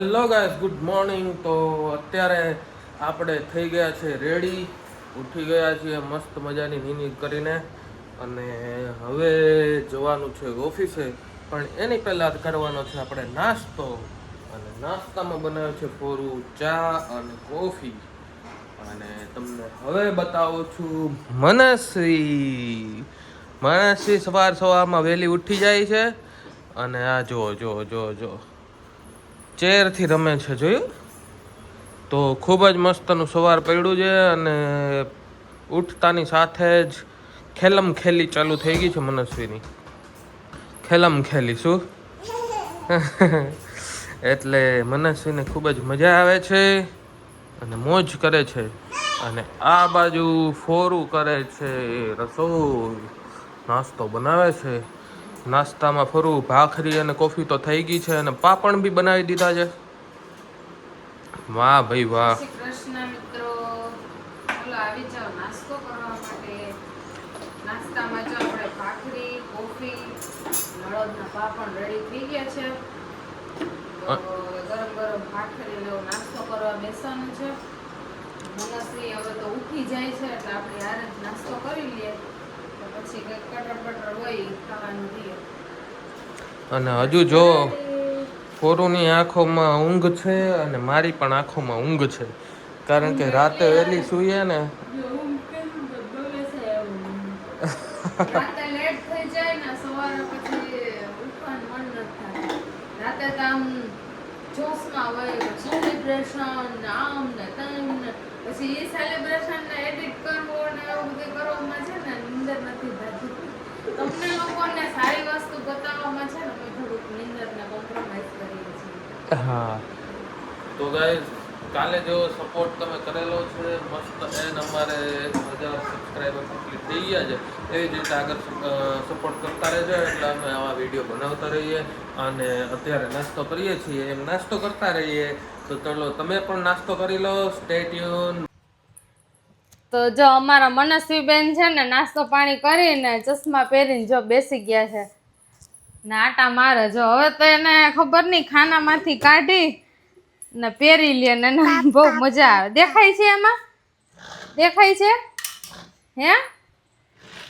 Hello guys, good morning. તો અત્યારે આપણે થઈ ગયા છે રેડી, ઉઠી ગયા છીએ મસ્ત મજાની નીની કરીને, અને હવે જવાનું છે ઓફિસે. પણ એની પહેલાં કરવાનો છે આપણે નાસ્તો, અને નાસ્તામાં બનાવ્યો છે પૂરું ચા અને કોફી. અને તમને હવે બતાવું છું મનસ્વી. મનસ્વી સવારમાં વહેલી ઉઠી જાય છે, અને આ જો ચેરથી રમે છે, જોયું? તો ખૂબ જ મસ્તનું સવાર પડ્યું છે, અને ઉઠતાની સાથે જ ખેલમ ખેલી ચાલુ થઈ ગઈ છે મનસ્વીની. ખેલમ ખેલી શું એટલે મનસ્વીને ખૂબ જ મજા આવે છે અને મોજ કરે છે. અને આ બાજુ ફોરું કરે છે, રસોઈ નાસ્તો બનાવે છે. નાસ્તામાં ફરું ભાખરી અને કોફી તો થઈ ગઈ છે, અને પાપડ બી બનાવી દીધા છે. વાહ ભાઈ વાહ. શ્રી કૃષ્ણ મિત્રો, ચાલો આવી જાઓ નાસ્તો કરવા માટે. નાસ્તામાં જો આપણે ભાખરી, કોફી, અડદના પાપડ રેડી થઈ ગયા છે. તો ગરમ ગરમ ભાખરી નો નાસ્તો કરવા બેસવાનું છે. મનસ્વી હવે તો ઉઠી જાય છે, એટલે આપણે યાર જ નાસ્તો કરી લઈએ, તો પછી કંઈક કટર બટર હોય ખાવાનું દઈએ. અને હજુ જો ફોરુની આંખોમાં ઊંઘ છે, અને મારી પણ આંખોમાં ઊંઘ છે, કારણ કે રાતે વહેલી સૂઈએ ને. રાતે લેટ થઈ જાય ને, સવારે પછી ઉઠવાનું મન નથી થતું. રાતે તો આમ જોશમાં હોય, સેલિબ્રેશન ને આમ ને તેમ ને, પછી એ સેલિબ્રેશન ને એડિટ કરવું ને એવું બધું કરવામાં છે ને નીંદર નથી થતી. તમને લોકોને સારી વસ્તુ બતાવવામાં છે ને અમે થોડુંક નીંદરને કોમ્પ્રોમાઇઝ કરીએ છીએ. હા, તો ગાઈસ, કાલે જો સપોર્ટ તમે કરેલો છે મસ્ત, એન અમારે 1000 સબસ્ક્રાઈબર કમ્પ્લીટ થઈ ગયા છે. એવી જ રીતે આગળ સપોર્ટ કરતા રહેજો, એટલે અમે આવા વિડીયો બનાવતા રહીએ. અને અત્યારે નાસ્તો કરીએ છીએ, એમ નાસ્તો કરતા રહીએ. તો ચલો તમે પણ નાસ્તો કરી લો. Stay tune. તો જો અમારા મનસ્વી બેન છે ને નાસ્તો પાણી કરીને ચશ્મા પહેરીને જો બેસી ગયા છે ને આટા મારે. જો હવે તો એને ખબર નહીં, ખાનામાંથી કાઢી ને પહેરી લે ને એને બહુ મજા આવે. દેખાય છે એમાં? દેખાય છે?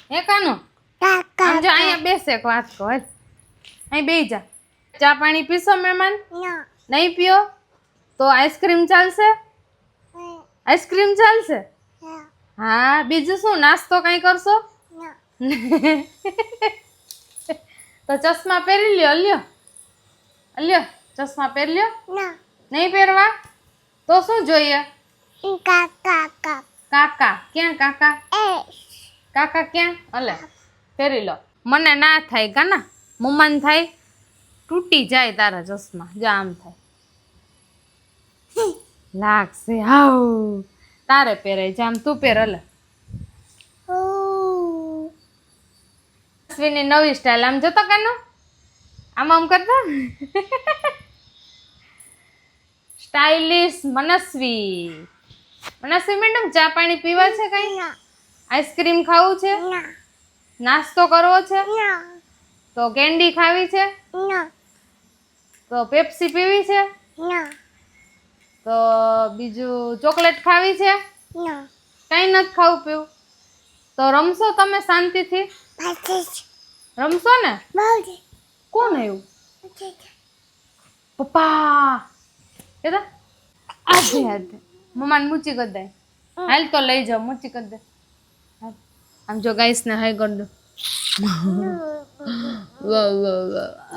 હે કાનું? આમ જો અહીંયા બેસે, એક વાત કહો, અહીં બેસી જા. ચા પાણી પીશો મહેમાન? નહીં પીઓ તો આઈસ્ક્રીમ ચાલશે? આઈસ્ક્રીમ ચાલશે? હા, બીજું શું? નાસ્તો કઈ કરશો? તો ચશ્મા પહેરી લ્યો. લ્યો ચશ્મા પહેરી લ્યો. નહીં પહેરવા તો શું જોઈએ? કાકા ક્યાં? કાકા ક્યાં? અલે પહેરી લો. મને ના થાય કાના, મમ્માને થાય. તૂટી જાય તારા ચશ્મા. જો આમ થાય લાગશે. હાવ તારે પહેરાય છે, આમ તું પહેર. અલે મનસ્વીની નવી સ્ટાઇલ. આમ જોતો કાનો, આમ કરતા સ્ટાઇલિશ મનસ્વી. મનસ્વી મેડમ, ચા પાણી પીવા છે? કઈ આઈસ્ક્રીમ ખાવું છે? નાસ્તો કરવો છે? તો કેન્ડી ખાવી છે? તો પેપ્સી પીવી છે? તો બીજું ચોકલેટ ખાવી છે? કઈ નથી ખાવું પીવું? તો રમશો તમે શાંતિથી? રમશો ને? કોણ આવ્યું? પપ્પા કેતા આજે મમ્માને મૂચી કરી દે. હાલ તો લઈ જાઓ, મૂચી કરી દે. આમ જો ગાઈસ ને હાય કરી દો.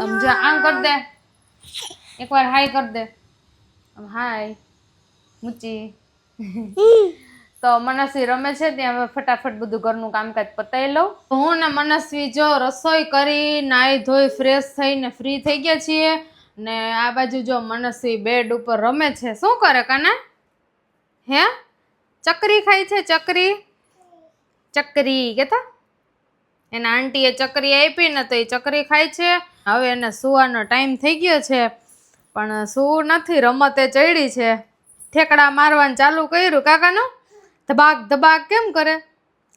આમ જો આમ કરી દે, એકવાર હાય કરી દે. આમ હાય મૂચી. તો મનસ્વી રમે છે ત્યાં હવે ફટાફટ બધું ઘરનું કામકાજ પતાવી લઉં. હું ને મનસ્વી જો રસોઈ કરી, નાહી ધોઈ ફ્રેશ થઈને ફ્રી થઈ ગયા છીએ, ને આ બાજુ જો મનસ્વી બેડ ઉપર રમે છે. શું કરે કાના? હે ચકરી ખાય છે? ચકરી કેતા એના આંટીએ ચકરી આપી ને તો એ ચકરી ખાય છે. હવે એને સુવાનો ટાઈમ થઈ ગયો છે, પણ શું નથી, રમતે ચડી છે. ઠેકડા મારવાનું ચાલુ કર્યું કાકાનું. ધબાક કેમ કરે?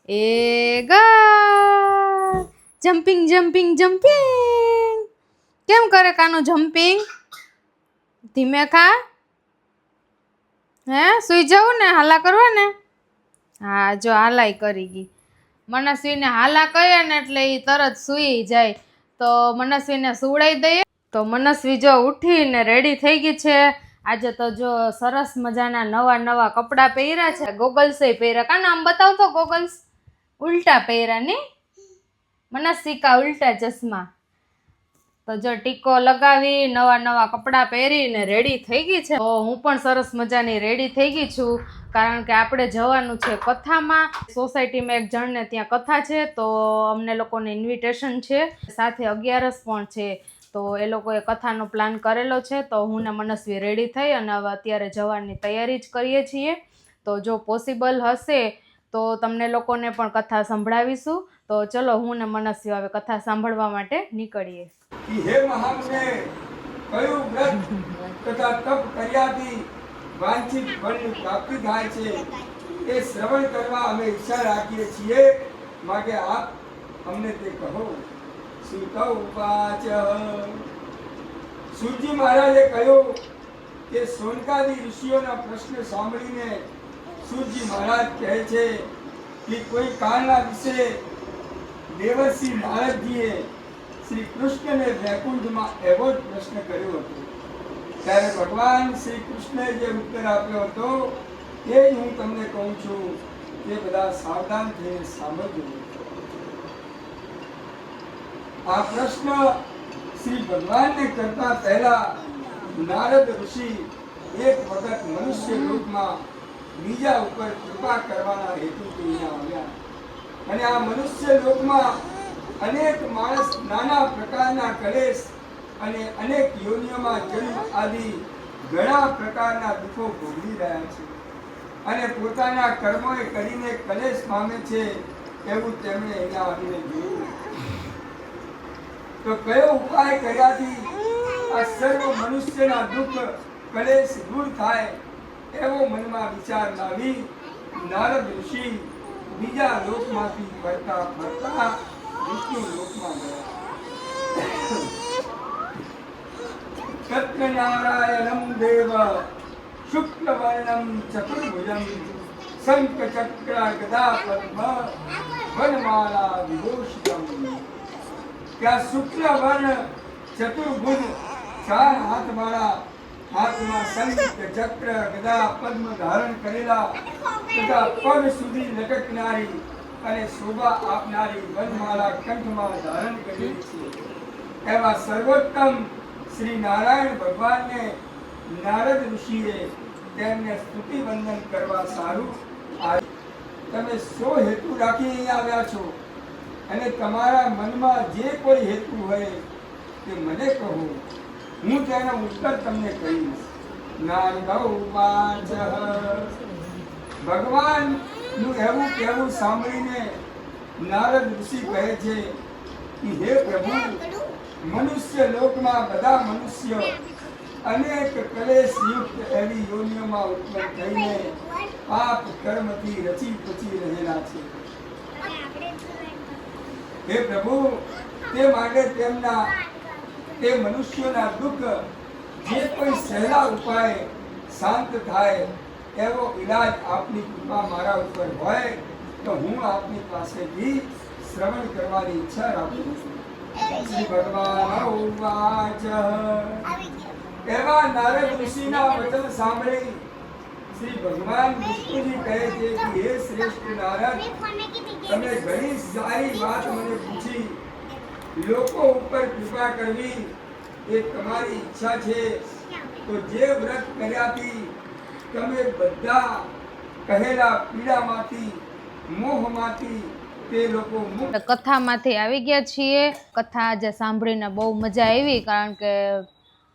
એ ગા જમ્પિંગ કેમ કરે કાનું? જમ્પિંગ ધીમે ખા. હે સુઈ જવું ને, હાલા કરવા ને? હા જો હાલાઈ કરી ગઈ. મનસ્વીને હાલા કહીએ ને એટલે એ તરત સૂઈ જાય. તો મનસ્વીને સુવડાવી દઈએ. તો મનસ્વી જો ઉઠીને રેડી થઈ ગઈ છે. આજે તો જો સરસ મજાના નવા નવા કપડાં પહેર્યા છે, ગોગલ્સ પહેર્યા. કાને આમ બતાવતો, ગોગલ્સ ઉલટા પહેર્યા ને મનસ્વી, કા ઉલટા ચશ્મા. તો જો ટીકો લગાવી નવા નવા કપડાં પહેરીને રેડી થઈ ગઈ છે. તો હું પણ સરસ મજાની રેડી થઈ ગઈ છું, કારણ કે આપણે જવાનું છે કથામાં. સોસાયટીમાં એક જણને ત્યાં કથા છે, તો અમને લોકોને ઇન્વિટેશન છે, સાથે 11 પણ છે. તો એ લોકોએ કથાનો પ્લાન કરેલો છે. તો હું ને મનસ્વી રેડી થઈ અને હવે અત્યારે જવાની તૈયારી જ કરીએ છીએ. તો જો પોસિબલ હશે તો તમને લોકોને પણ કથા સંભળાવીશું. તો ચલો હું ને મનસ્વી હવે કથા સાંભળવા માટે નીકળીએ. હે મહામને કયું વ્રત તથા તપ કર્યાથી વાંછિત ફળની પ્રાપ્તિ થાય છે એ શ્રવણ કરવા અમે ઈચ્છા રાખીએ છીએ, માટે આપ અમને તે કહો. સુતૌવાચ. સૂતજી મહારાજે કહ્યું કે સોનકાદી ઋષિઓના પ્રશ્ન સાંભળીને સૂતજી મહારાજ કહે છે કે કોઈ કાળના વિશે દેવર્ષિ નારદજીએ શ્રી કૃષ્ણને વૈકુંઠમાં એવો જ પ્રશ્ન કર્યો હતો. ત્યારે ભગવાન શ્રી કૃષ્ણે જે ઉત્તર આપ્યો હતો તે જ હું તમને કહું છું, તે બધા સાવધાન થઈને સાંભળજો. આ પ્રશ્ન શ્રી ભગવાનને કરતા પહેલા નારદ ઋષિ એક વખત મનુષ્ય લોકમાં બીજા ઉપર કૃપા કરવાના હેતુથી આવ્યા. અને આ મનુષ્ય લોકમાં અનેક માણસ નાના પ્રકારના કલેશ અને અનેક યોનિઓમાં જન્મ આદિ ઘણા પ્રકારના દુઃખો ભોગવી રહ્યા છે અને પોતાના કર્મોએ કરીને કલેશ પામે છે, એવું તેમણે અહીંયા આવીને જોયું. તો કયો ઉપાય કર્યાથી આ સર્વ મનુષ્યના દુઃખ કલેશ દૂર થાય, એવો મનમાં વિચાર લાવી નારદ ઋષિ બીજા લોકમાંથી ફરતા ફરતા વિષ્ણુ લોકમાં ગયા. સત્યનારાયણમ દેવ શુક્લવર્ણમ ચતુર્ભુજમ શંખ ચક્ર ગદા પદ્મ વનમાલા વિભૂષિતમ. ત્યાં શુક્લ વર્ણ ચતુર્ભુજ 4 હાથવાળા, હાથમાં શંખ ચક્ર ગદા પદ્મ ધારણ કરેલા તથા પગ સુધી લટકનારી અને શોભા આપનારી વનમાલા કંઠમાં ધારણ કરેલી છે એવા સર્વોત્તમ શ્રી નારાયણ ભગવાનને નારદ ઋષિએ તેમને સ્તુતિ વંદન કરવા સારું. તમે શો હેતુ રાખી અહીં આવ્યા છો અને તમારા મનમાં જે કોઈ હેતુ હોય તે મને કહો, હું તેનો ઉત્તર તમને કહીશ. નારદૌવાચ. ભગવાનનું એવું કહેવું સાંભળીને નારદ ઋષિ કહે છે કે હે પ્રભુ, મનુષ્ય લોકમાં બધા મનુષ્ય અનેક કલેશયુક્ત એવી યોનિઓમાં ઉત્પન્ન થઈને પાપ કર્મથી રચી પચી રહેલા છે. હે પ્રભુ, તે માટે તે મનુષ્યોના દુઃખ જે કોઈ સહેલા ઉપાય શાંત થાય એવો ઈલાજ આપની કૃપા મારા ઉપર હોય તો હું આપની પાસેથી શ્રવણ કરવાની ઈચ્છા રાખું છું. શ્રી ભગવાન ઉવાચ. એવા નારદ ઋષિના વચન સાંભળી શ્રી ભગવાન વિષ્ણુજી કહે છે કે હે શ્રેષ્ઠ નારદ, તમે ઘણી સારી વાત મને પૂછી. લોકો ઉપર કૃપા કરવી એ તમારી ઈચ્છા છે, તો જે વ્રત કર્યાથી તમે બધા કહેલા પીડામાંથી મોહમાંથી તે લોકો મુક્ત. કથામાંથી આવી ગયા છીએ. કથા આજે સાંભળીને બહુ મજા આવી, કારણ કે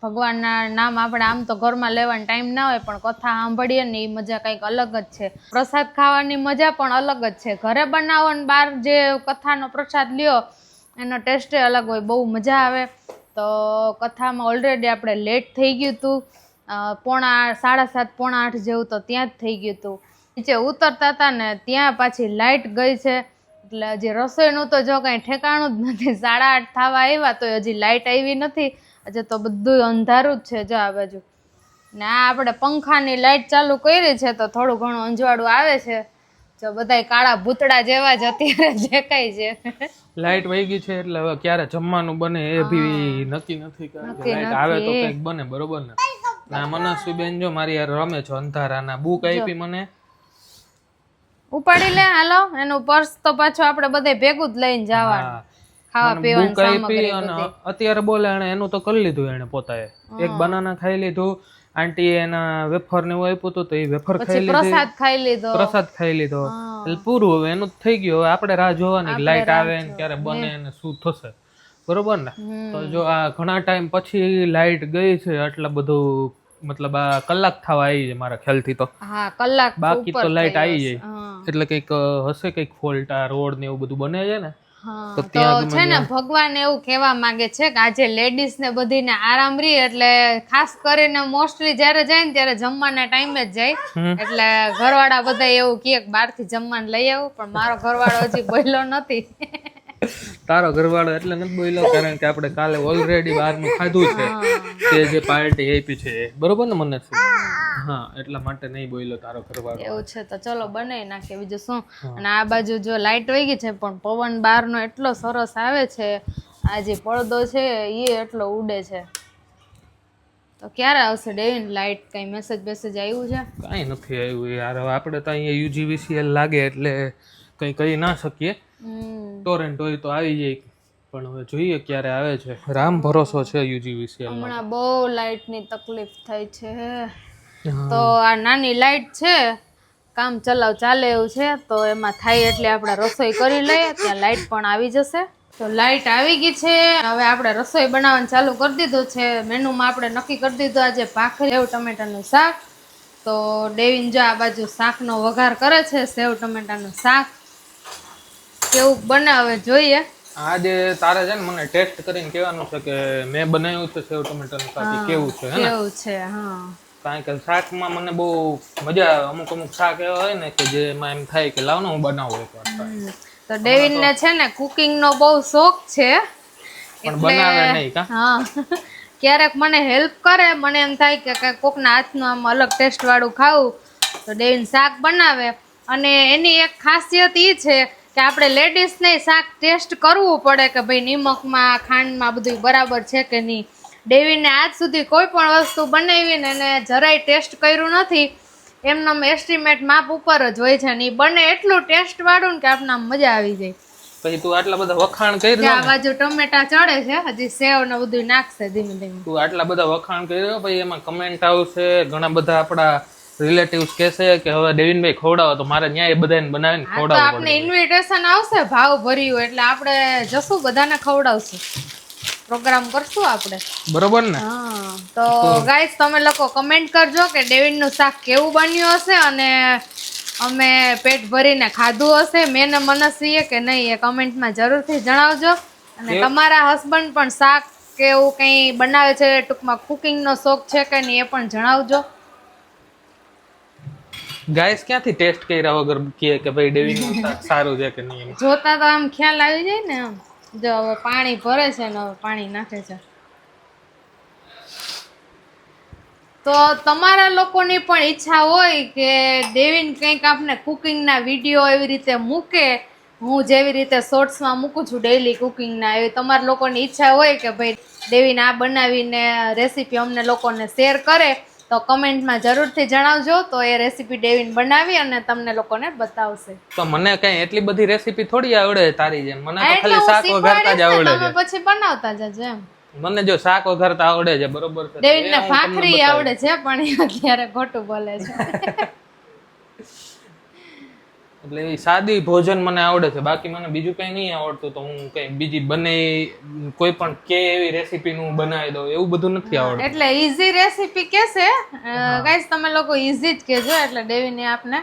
ભગવાનના નામ આપણે આમ તો ઘરમાં લેવાનો ટાઈમ ના હોય, પણ કથા સાંભળીએ ને એ મજા કંઈક અલગ જ છે. પ્રસાદ ખાવાની મજા પણ અલગ જ છે. ઘરે બનાવો અને બહાર જે કથાનો પ્રસાદ લ્યો એનો ટેસ્ટ અલગ હોય, બહુ મજા આવે. તો કથામાં ઓલરેડી આપણે લેટ થઈ ગયું હતું, 7:30 પોણા 8 જેવું તો ત્યાં જ થઈ ગયું હતું. નીચે ઉતરતા હતા ને ત્યાં પાછી લાઇટ ગઈ છે, એટલે હજી રસોઈનું તો જો કાંઈ ઠેકાણું જ નથી. 8:30 થવા આવ્યા તો હજી લાઇટ આવી નથી. આજે તો બધું અંધારું જ છે. જો આ બાજુ ને આ આપણે પંખાની લાઈટ ચાલુ કરી છે તો થોડું ઘણું અંજવાળું આવે છે. જો બધાય કાળા ભૂતડા જેવા જ અત્યારે દેખાય છે. લાઈટ વહી ગઈ છે એટલે હવે ક્યારે જમવાનું બને એ બી નક્કી નથી. કારણ કે લાઈટ આવે તો કંઈક બને, બરોબર ને? ના મનસ્વીબેન જો મારી યાર રમે છે અંધારાના. બુક આપી મને, ઉપાડી લે. હાલો, એનું પર્સ તો પાછું આપણે બધે ભેગું જ લઈને જવાનું. ખાવા પીવાનું બુક આપી અને અત્યારે બોલે એનું તો કરી લીધું એને પોતાએ. એક બનાના ખાઈ લીધું, આંટી એના વેફર ને એવું આપ્યું હતું તો એ વેફર ખાઈ લીધી, પ્રસાદ ખાઈ લીધો. પ્રસાદ ખાઈ લીધો. એટલે પૂરું, હવે એનું થઈ ગયું. હવે આપણે રાહ જોવાની લાઈટ આવે ને ક્યારે બને ને શું થશે, બરોબર ને? તો જો આ ઘણા ટાઈમ પછી લાઈટ ગઈ છે, એટલે બધું મતલબ આ કલાક થવા આવી છે મારા ખ્યાલથી તો. હા, કલાક બાકી તો લાઈટ આવી જાય એટલે કંઈક હશે, કંઈક ફોલ્ટ આ રોડ ને એવું બધું બને છે ને. તો છે ને ભગવાન એવું કહેવા માંગે છે કે આજે લેડીઝ ને બધીને આરામ રહી, એટલે ખાસ કરીને મોસ્ટલી જ્યારે જાય ને ત્યારે જમવાના ટાઈમે જ જાય. એટલે ઘરવાળા બધા એવું કહે કે બહારથી જમવાનું લઈ આવું, પણ મારો ઘરવાળો હજી બોલ્યો નથી. તારો ઘરવાળો એટલે નથી બોલ્યો કારણ કે આપણે કાલે ઓલરેડી બહારનું ખાધું છે, તે જે પાર્ટી આપી છે, બરોબર ને? મને હા, એટલા માટે નહીં બોલ્યો તારો ઘરવાળો. એવું છે તો ચલો બનાવી નાખીએ, બીજું શું. અને આ બાજુ જો લાઈટ વહી ગઈ છે, પણ પવન બહારનો એટલો સરસ આવે છે. આ જે પડદો છે એ એટલો ઉડે છે. તો ક્યારે આવશે ડેવિન લાઈટ? કઈ મેસેજ આવ્યું છે? કાંઈ નથી આવ્યું યાર. હવે આપણે તો અહીંયા યુજીવીસીએલ લાગે એટલે કંઈ કહી ના શકીએ. ટોરેન્ટ હોય તો આવી જાય, પણ હવે જોઈએ ક્યારે આવે છે. રામ ભરોસો છે યુજીવીસીએલ. હમણાં બહુ લાઈટની તકલીફ થઈ છે. તો આ નાની લાઈટ છે, કામ ચલાવ ચાલે એવું છે, તો એમાં થાય એટલે આપણે રસોઈ કરી લઈએ, ત્યાં લાઈટ પણ આવી જશે. તો લાઈટ આવી ગઈ છે, હવે આપણે રસોઈ બનાવવાનું ચાલુ કરી દીધું છે. મેનુમાં આપણે નક્કી કરી દીધું આજે ભાખરી સેવ ટમેટાનું શાક. તો ડેવિન જો આ બાજુ શાકનો વઘાર કરે છે, સેવ ટમેટાનું શાક. કેવું બને હવે જોઈએ. આજે તારે છે ને મને ટેસ્ટ કરીને કહેવાનું છે કે મેં બનાવ્યું છે સેવ ટમેટાનું શાક કેવું છે. કેવું છે? હા, કારણ કે શાકમાં મને બહુ મજા આવે. અમુક શાક એવા હોય ને કે જેમાં એમ થાય કે લાવ ને હું બનાવું એકવાર. તો ડેવિન ને છે ને કુકિંગ નો બહુ શોખ છે, પણ બનાવે નહીં. હા, ક્યારેક મને હેલ્પ કરે. મને એમ થાય કે કોકના હાથનું આમ અલગ ટેસ્ટ વાળું ખાવું, તો ડેવિન શાક બનાવે. અને એની એક ખાસિયત એ છે કે આપણે લેડીઝને શાક ટેસ્ટ કરવું પડે કે ભાઈ નિમકમાં ખાંડમાં બધું બરાબર છે કે નહીં. ડેવિને આજ સુધી કોઈ પણ વસ્તુ બનાવીને એને જરાય ટેસ્ટ કર્યું નથી. એમનો એસ્ટિમેટ માપ ઉપર જ હોય છે ને એ બને એટલું ટેસ્ટ વાળું ને કે આપણને મજા આવી જાય. પછી તું આટલા બધા વખાણ કરી આ બાજુ ટમેટા ચડે છે, હજી સેવ ને બધું નાખશે ધીમે ધીમે. તું આટલા બધા વખાણ કર્યો પછી એમાં કમેન્ટ આવશે, ઘણા બધા આપણા રિલેટિવ્સ કહેશે કે હવે દેવિનભાઈ ખવડાવો, તો મારે ન્યાય બધાને બનાવીને ખવડાવવું. આપણે ઇન્વિટેશન આવશે ભાવ ભર્યું, એટલે આપણે જશું બધાને ખવડાવશું, પ્રોગ્રામ કરશું આપણે, બરોબર ને? હા. તો ગાઈસ તમે લોકો કમેન્ટ કરજો કે ડેવિનનું શાક કેવું બન્યું હશે અને અમે પેટ ભરીને ખાધું હશે મેં ને મનસ્વીએ કે નહીં, એ કમેન્ટમાં જરૂરથી જણાવજો. અને તમારા હસબન્ડ પણ શાક કે એવું કંઈ બનાવે છે, ટૂંકમાં કુકિંગનો શોખ છે કે નહીં, એ પણ જણાવજો. ગાઈસ ક્યાંથી ટેસ્ટ કર્યા વગર કહે કે ભાઈ ડેવિનનું શાક સારું છે કે નહીં? જોતા તો આમ ખ્યાલ આવી જાય ને. આમ જો હવે પાણી ભરે છે ને હવે પાણી નાખે છે. તો તમારા લોકોની પણ ઈચ્છા હોય કે ડેવિન કંઈક આપણે કુકિંગના વિડીયો એવી રીતે મૂકે, હું જેવી રીતે શોર્ટ્સમાં મૂકું છું ડેઈલી કુકિંગના, એવી તમારા લોકોની ઈચ્છા હોય કે ભાઈ ડેવિન આ બનાવીને રેસીપી અમને લોકોને શેર કરે, તો કમેન્ટમાં જરૂરથી જણાવજો. તો એ રેસીપી ડેવિન બનાવી અને તમને લોકોને બતાવશે. તો મને કઈ એટલી બધી રેસીપી થોડી આવડે તારી જેમ, મને તો ખાલી શાક વઘારતા જ આવડે છે. તમે પછી બનાવતા જજો એમ. મને જો શાક વઘારતા આવડે છે, બરોબર છે. ડેવિન ને ભાખરી આવડે છે, પણ એ અત્યારે ખોટું બોલે છે. એટલે એ સાદી ભોજન મને આવડે છે, બાકી મને બીજું કઈ નહીં આવડતું. તો હું કઈ બીજી બને કોઈ પણ કે એવી રેસીપી નું બનાવી દઉં એવું બધું નથી આવડતું. એટલે ઈઝી રેસીપી કેસે ગાઈસ, તમે લોકો ઈઝી જ કેજો, એટલે ડેવિને આપને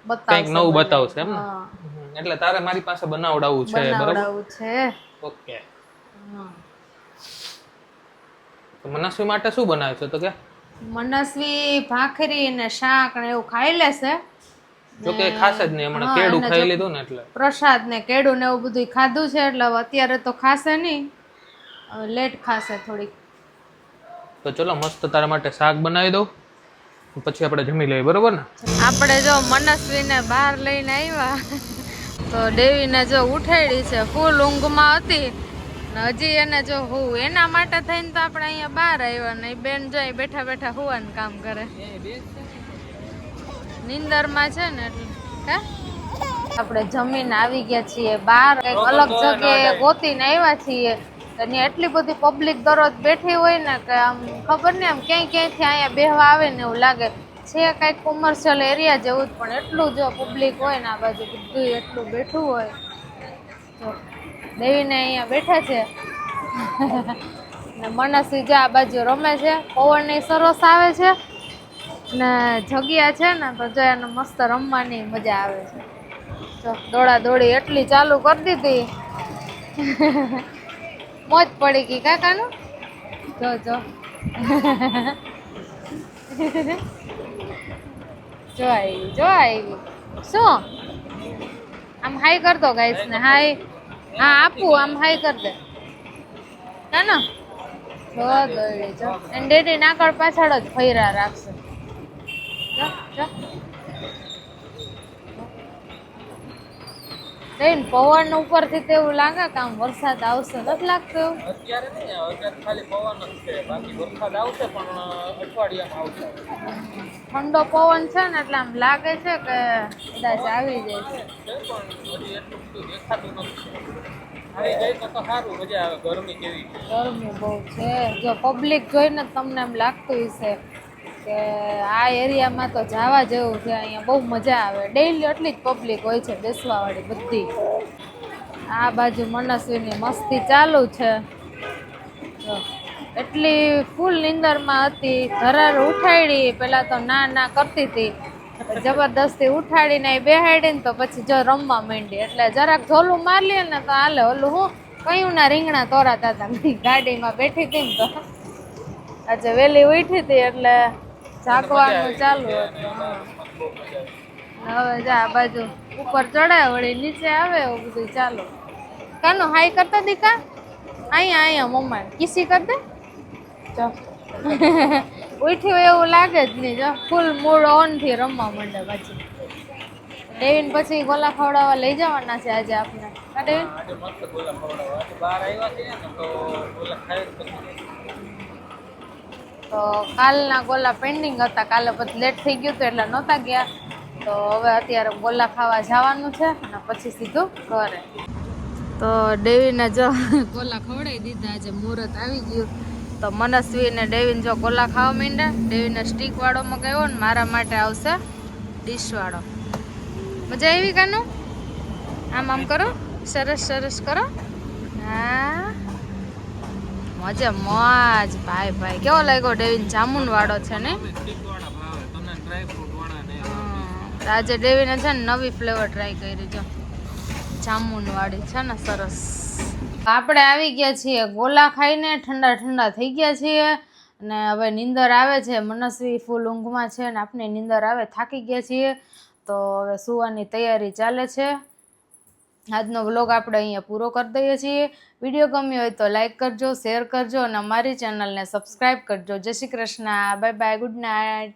બતાવશે, કઈક નવું બતાવશે એમ ને. એટલે તારે મારી પાસે બનાવડાવવું છે, બરાબર છે? ઓકે. તો મનસ્વી માટે શું બનાવે છે? તો કે મનસ્વી ભાખરી ને શાક ને એવું ખાઈ લેશે. જોકે ખાસ જ નહીં, હમણાં કેળું ખાઈ લીધું ને એટલે પ્રસાદ ને કેળું ને એવું બધું ખાધું છે, એટલે અત્યારે તો ખાશે નહીં, લેટ ખાશે થોડીક. તો ચલો મસ્ત તારા માટે શાક બનાવી દઉં. પછી આપણે જમી લઈએ, બરોબર ને? આપણે જો મનસ્વીને બહાર લઈને આવ્યા તો દેવીને જો ઉઠાડી છે, ફૂલ ઊંઘમાં હતી ને હજી એને જો હું એના માટે થઈને તો આપણે અહીંયા બહાર આવ્યા ને બેન જોઈ બેઠા બેઠા હોવાનું કામ કરે, નીંદરમાં છે ને એટલે હે આપણે જમીને આવી ગયા છીએ બહાર, કઈક અલગ જગ્યાએ ગોતીને આવ્યા છીએ. ત્યાં એટલી બધી પબ્લિક દરરોજ બેઠી હોય ને કે આમ ખબર ને આમ ક્યાંયથી અહીંયા બેહવા આવે ને એવું લાગે છે. કઈક કોમર્શિયલ એરિયા જેવું જ, પણ એટલું જો પબ્લિક હોય ને આ બાજુ બધું એટલું બેઠું હોય. તો દેવીને અહીંયા બેઠા છે ને મનસ્વી જો આ બાજુ રમે છે, પવન સરસ આવે છે ને જગ્યા છે ને તો જો એને મસ્ત રમવાની મજા આવે છે. તો દોડા દોડી એટલી ચાલુ કરી દીધી મોજ પડી ગઈ કાકાનું. જો જો જો આવી શું આમ હાઈ કર દો ગાઈસ ને, હાઈ હા આપું આમ હાઈ કર દે ના જો દોડી જો એન ડેડી નાકળ પાછળ જ ફર્યા રાખશે. જો જો પવન ઉપરથી તો એવું લાગે કે આમ વરસાદ આવશે, નથી લાગતું એવું? અત્યારે નહીં, અત્યારે ખાલી પવન જ છે, બાકી વરસાદ આવશે પણ અઠવાડિયામાં આવશે. ઠંડો પવન છે ને એટલે આમ લાગે છે કે કદાચ આવી જાય છે, પણ હજી એટલું બધું દેખાતું નથી. આવી જાય તો સારું, મજા આવે. ગરમી કેવી છે, ગરમી બહુ છે. જો પબ્લિક જોઈને તમને એમ લાગતું હશે કે આ એરિયામાં તો જવા જેવું છે, અહીંયા બહુ મજા આવે. ડેઈલી એટલી જ પબ્લિક હોય છે બેસવાવાળી બધી. આ બાજુ મનસ્વીની મસ્તી ચાલુ છે. જો એટલી ફૂલ નીંદરમાં હતી, ધરાર ઉઠાડી પેલા તો ના કરતી હતી, જબરદસ્તી ઉઠાડીને બેહાડીને તો પછી જો રમવા માંડી. એટલે જરાક ઝોલું મારી લે ને તો હાલે, ઓલું હું કયું ના રીંગણા તોરાતા હતા. ગાડીમાં બેઠી હતી ને તો આજે વહેલી ઉઠી હતી એટલે જાગવાનું ચાલુ હતું. હવે જા આ બાજુ ઉપર ચડે વળી નીચે આવે એવું બધું ચાલુ. કાનું હાઈ કરતા દીકા અહીંયા મમ્મા કિસી કર દે. જો ઉઠ્યું એવું લાગે જ નહીં. જો ફૂલ મૂડ ઓન થી રમવા માંડે. પછી ડેવિન પછી ગોલા ખવડાવવા લઈ જવાના છે આજે આપણે. હા ડેવિન તો કાલના ગોલા પેન્ડિંગ હતા, કાલે પછી લેટ થઈ ગયું હતું એટલે નહોતા ગયા. તો હવે અત્યારે ગોલા ખાવા જવાનું છે અને પછી સીધું ઘરે. તો ડેવીને જો ગોલા ખવડાવી દીધા, આજે મુહૂર્ત આવી ગયું. તો મનસ્વી ને ડેવીન જો ગોલા ખાવા માંડ્યા. ડેવીને સ્ટીક વાળો મગાવ્યો ને મારા માટે આવશે ડીશ વાળો. મજા આવી કાનું? આમ કરો, સરસ કરો. હા મજા મોજ ભાઈ. કેવો લાગ્યો ડેવીન? જામુન વાળો છે ને? આજે ડેવીને છે ને નવી ફ્લેવર ટ્રાય કરી, જો જામુન વાળી છે ને, સરસ. આપણે આવી ગયા છીએ ગોલા ખાઈને, ઠંડા થઈ ગયા છીએ અને હવે નીંદર આવે છે. મનસ્વી ફૂલ ઊંઘમાં છે ને આપણે નીંદર આવે, થાકી ગયા છીએ. તો હવે સુવાની તૈયારી ચાલે છે. આજનો વ્લોગ આપણે અહીંયા પૂરો કરી દઈએ છીએ. વિડીયો ગમ્યો હોય તો લાઈક કરજો, શેર કરજો અને અમારી ચેનલને સબસ્ક્રાઈબ કરજો. જય Shri Krishna, bye bye, good night.